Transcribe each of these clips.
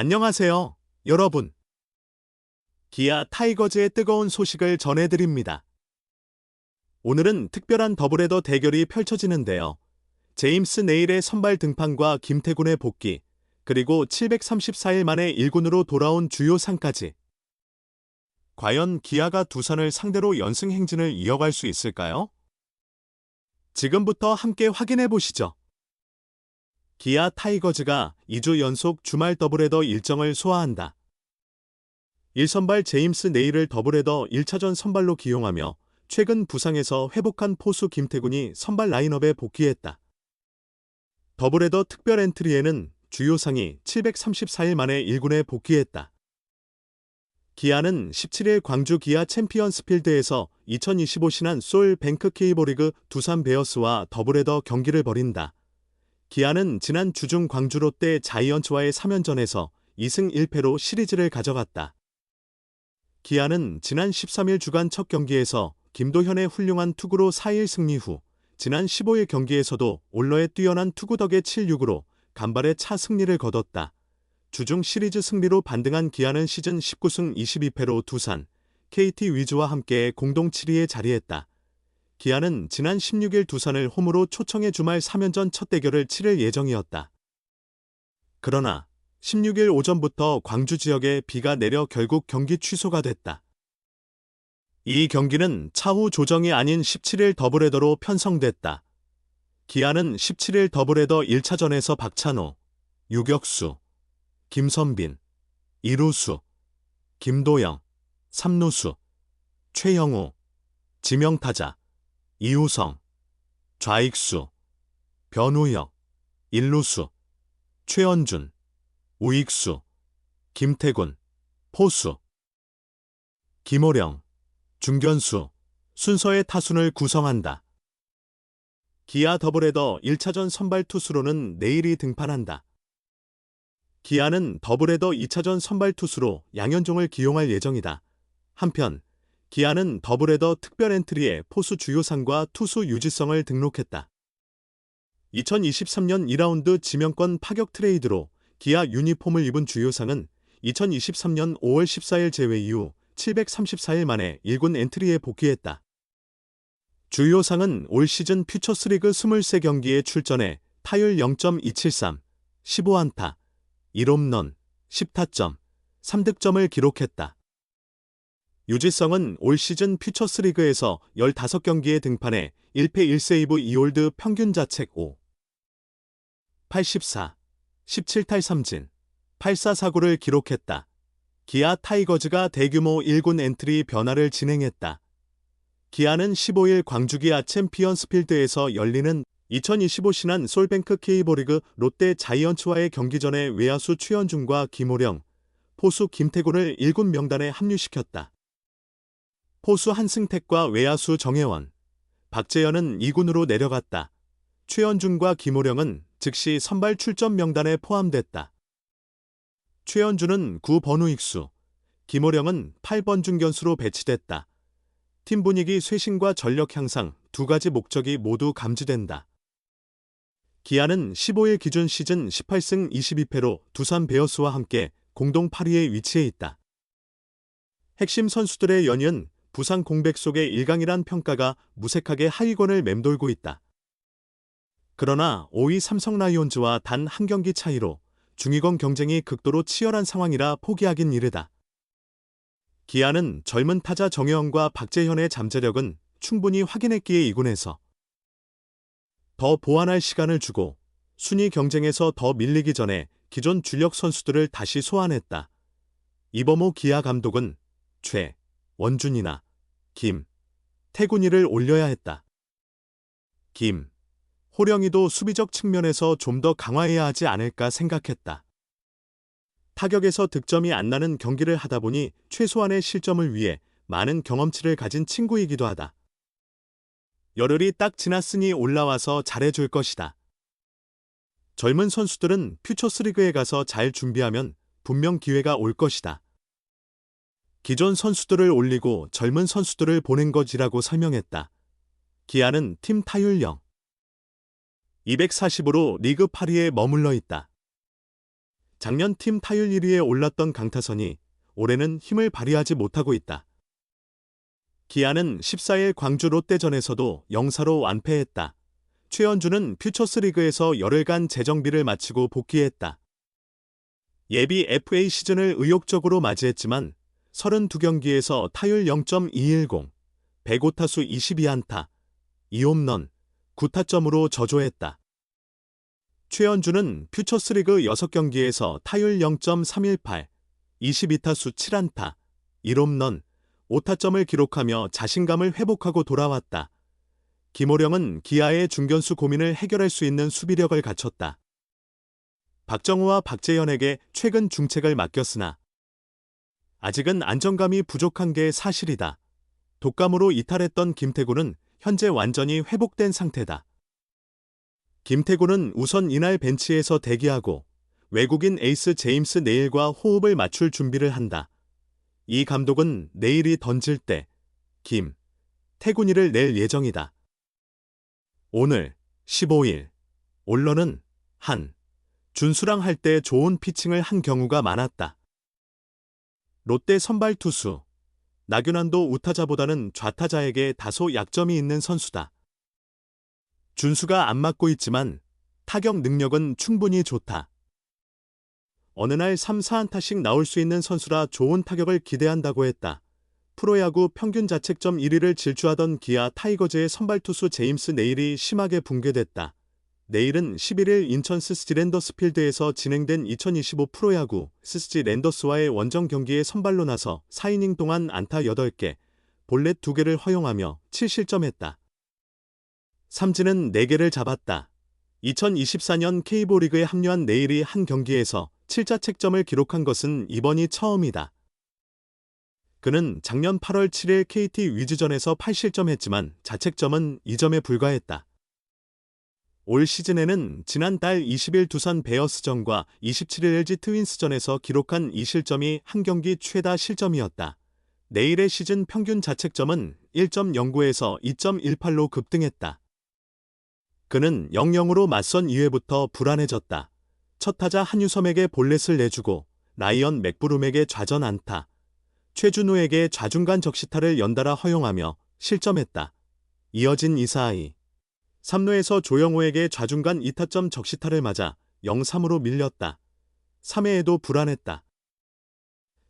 안녕하세요, 여러분. 기아 타이거즈의 뜨거운 소식을 전해드립니다. 오늘은 특별한 더블헤더 대결이 펼쳐지는데요. 제임스 네일의 선발 등판과 김태군의 복귀, 그리고 734일 만에 1군으로 돌아온 주요 상까지. 과연 기아가 두산을 상대로 연승 행진을 이어갈 수 있을까요? 지금부터 함께 확인해 보시죠. 기아 타이거즈가 2주 연속 주말 더블헤더 일정을 소화한다. 1선발 제임스 네일을 더블헤더 1차전 선발로 기용하며 최근 부상에서 회복한 포수 김태군이 선발 라인업에 복귀했다. 더블헤더 특별 엔트리에는 주요 상이 734일 만에 1군에 복귀했다. 기아는 17일 광주 기아 챔피언스 필드에서 2025 신한 소울 뱅크 K리그 두산 베어스와 더블헤더 경기를 벌인다. 기아는 지난 주중 광주 롯데 자이언츠와의 3연전에서 2승 1패로 시리즈를 가져갔다. 기아는 지난 13일 주간 첫 경기에서 김도현의 훌륭한 투구로 4일 승리 후 지난 15일 경기에서도 올러의 뛰어난 투구 덕에 7-6으로 간발의 차 승리를 거뒀다. 주중 시리즈 승리로 반등한 기아는 시즌 19승 22패로 두산, KT 위즈와 함께 공동 7위에 자리했다. 기아는 지난 16일 두산을 홈으로 초청해 주말 3연전 첫 대결을 치를 예정이었다. 그러나 16일 오전부터 광주 지역에 비가 내려 결국 경기 취소가 됐다. 이 경기는 차후 조정이 아닌 17일 더블헤더로 편성됐다. 기아는 17일 더블헤더 1차전에서 박찬호, 유격수, 김선빈, 2루수, 김도영, 3루수, 최영우, 지명타자, 이우성, 좌익수, 변우혁, 1루수, 최원준, 우익수, 김태군, 포수, 김호령, 중견수, 순서의 타순을 구성한다. 기아 더블헤더 1차전 선발 투수로는 내일이 등판한다. 기아는 더블헤더 2차전 선발 투수로 양현종을 기용할 예정이다. 한편 기아는 더블헤더 특별 엔트리에 포수 주요상과 투수 유지성을 등록했다. 2023년 2라운드 지명권 파격 트레이드로 기아 유니폼을 입은 주요상은 2023년 5월 14일 제외 이후 734일 만에 1군 엔트리에 복귀했다. 주요상은 올 시즌 퓨처스리그 23경기에 출전해 타율 0.273, 15안타, 1홈런, 10타점, 3득점을 기록했다. 유지성은 올 시즌 퓨처스리그에서 15경기에 등판해 1패 1세이브 2홀드 평균 자책 5, 84, 17탈 3진, 8사4구를 기록했다. 기아 타이거즈가 대규모 1군 엔트리 변화를 진행했다. 기아는 15일 광주 기아 챔피언스 필드에서 열리는 2025 신한 솔뱅크 K리그 롯데 자이언츠와의 경기 전에 외야수 최원준과 김호령, 포수 김태군을 1군 명단에 합류시켰다. 포수 한승택과 외야수 정혜원, 박재현은 2군으로 내려갔다. 최원준과 김호령은 즉시 선발 출전 명단에 포함됐다. 최원준은 9번 우익수, 김호령은 8번 중견수로 배치됐다. 팀 분위기 쇄신과 전력 향상 두 가지 목적이 모두 감지된다. 기아는 15일 기준 시즌 18승 22패로 두산 베어스와 함께 공동 8위에 위치해 있다. 핵심 선수들의 연이은 부상 공백 속의 1강이란 평가가 무색하게 하위권을 맴돌고 있다. 그러나 5위 삼성 라이온즈와 단 한 경기 차이로 중위권 경쟁이 극도로 치열한 상황이라 포기하긴 이르다. 기아는 젊은 타자 정혜원과 박재현의 잠재력은 충분히 확인했기에 2군에서 더 보완할 시간을 주고 순위 경쟁에서 더 밀리기 전에 기존 주력 선수들을 다시 소환했다. 이범호 기아 감독은 최, 원준이나 김, 태군이를 올려야 했다. 김, 호령이도 수비적 측면에서 좀 더 강화해야 하지 않을까 생각했다. 타격에서 득점이 안 나는 경기를 하다 보니 최소한의 실점을 위해 많은 경험치를 가진 친구이기도 하다. 열흘이 딱 지났으니 올라와서 잘해줄 것이다. 젊은 선수들은 퓨처스리그에 가서 잘 준비하면 분명 기회가 올 것이다. 기존 선수들을 올리고 젊은 선수들을 보낸 것이라고 설명했다. 기아는 팀 타율 0, 240으로 리그 8위에 머물러 있다. 작년 팀 타율 1위에 올랐던 강타선이 올해는 힘을 발휘하지 못하고 있다. 기아는 14일 광주 롯데전에서도 0-4로 완패했다. 최현주는 퓨처스리그에서 열흘간 재정비를 마치고 복귀했다. 예비 FA 시즌을 의욕적으로 맞이했지만 32경기에서 타율 0.210, 105타수 22안타, 2홈런, 9타점으로 저조했다. 최현주는 퓨처스리그 6경기에서 타율 0.318, 22타수 7안타, 1홈런, 5타점을 기록하며 자신감을 회복하고 돌아왔다. 김호령은 기아의 중견수 고민을 해결할 수 있는 수비력을 갖췄다. 박정우와 박재현에게 최근 중책을 맡겼으나 아직은 안정감이 부족한 게 사실이다. 독감으로 이탈했던 김태곤은 현재 완전히 회복된 상태다. 김태곤은 우선 이날 벤치에서 대기하고 외국인 에이스 제임스 네일과 호흡을 맞출 준비를 한다. 이 감독은 네일이 던질 때 태곤이를 낼 예정이다. 오늘 15일 올러는 준수랑 할 때 좋은 피칭을 한 경우가 많았다. 롯데 선발 투수 나균환도 우타자보다는 좌타자에게 다소 약점이 있는 선수다. 준수가 안 맞고 있지만 타격 능력은 충분히 좋다. 어느 날 3, 4안타씩 나올 수 있는 선수라 좋은 타격을 기대한다고 했다. 프로야구 평균 자책점 1위를 질주하던 기아 타이거즈의 선발 투수 제임스 네일이 심하게 붕괴됐다. 네일은 11일 인천 스스지 랜더스 필드에서 진행된 2025 프로야구 스스지 랜더스와의 원정 경기에 선발로 나서 4이닝 동안 안타 8개, 볼넷 2개를 허용하며 7실점했다. 삼진은 4개를 잡았다. 2024년 K보 리그에 합류한 네일이 한 경기에서 7자책점을 기록한 것은 이번이 처음이다. 그는 작년 8월 7일 KT 위즈전에서 8실점했지만 자책점은 2점에 불과했다. 올 시즌에는 지난달 20일 두산 베어스전과 27일 LG 트윈스전에서 기록한 2실점이 한 경기 최다 실점이었다. 네일의 시즌 평균 자책점은 1.09에서 2.18로 급등했다. 그는 0-0으로 맞선 2회부터 불안해졌다. 첫 타자 한유섬에게 볼넷을 내주고 라이언 맥브룸에게 좌전 안타, 최준우에게 좌중간 적시타를 연달아 허용하며 실점했다. 이어진 2-4위. 3루에서 조영호에게 좌중간 2타점 적시타를 맞아 0-3으로 밀렸다. 3회에도 불안했다.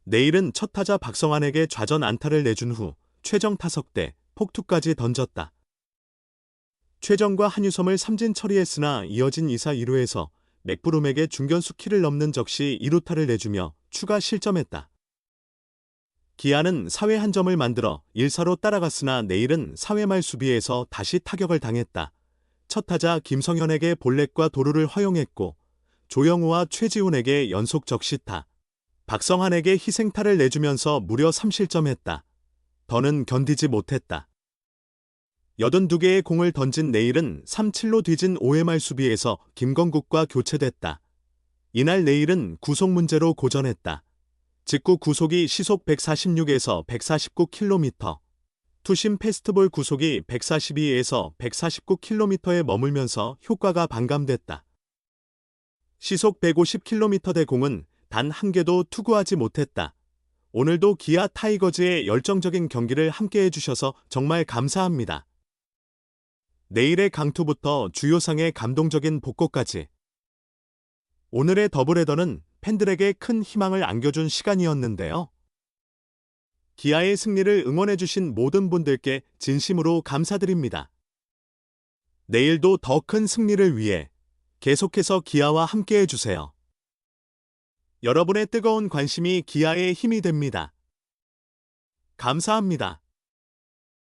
네일은 첫 타자 박성환에게 좌전 안타를 내준 후 최정 타석 때 폭투까지 던졌다. 최정과 한유섬을 삼진 처리했으나 이어진 2사 1루에서 맥브룸에게 중견수 키를 넘는 적시 2루타를 내주며 추가 실점했다. 기아는 4회 한 점을 만들어 1사로 따라갔으나 네일은 4회 말 수비에서 다시 타격을 당했다. 첫 타자 김성현에게 볼넷과 도루를 허용했고 조영우와 최지훈에게 연속 적시타, 박성환에게 희생타를 내주면서 무려 3실점했다. 더는 견디지 못했다. 82개의 공을 던진 네일은 3-7로 뒤진 5회 말 수비에서 김건국과 교체됐다. 이날 네일은 구속 문제로 고전했다. 직구 구속이 시속 146에서 149km, 투심 패스트볼 구속이 142에서 149km에 머물면서 효과가 반감됐다. 시속 150km대 공은 단 한 개도 투구하지 못했다. 오늘도 기아 타이거즈의 열정적인 경기를 함께 해주셔서 정말 감사합니다. 네일의 강투부터 주요상의 감동적인 복고까지. 오늘의 더블헤더는 팬들에게 큰 희망을 안겨준 시간이었는데요. 기아의 승리를 응원해주신 모든 분들께 진심으로 감사드립니다. 내일도 더 큰 승리를 위해 계속해서 기아와 함께 해주세요. 여러분의 뜨거운 관심이 기아의 힘이 됩니다. 감사합니다.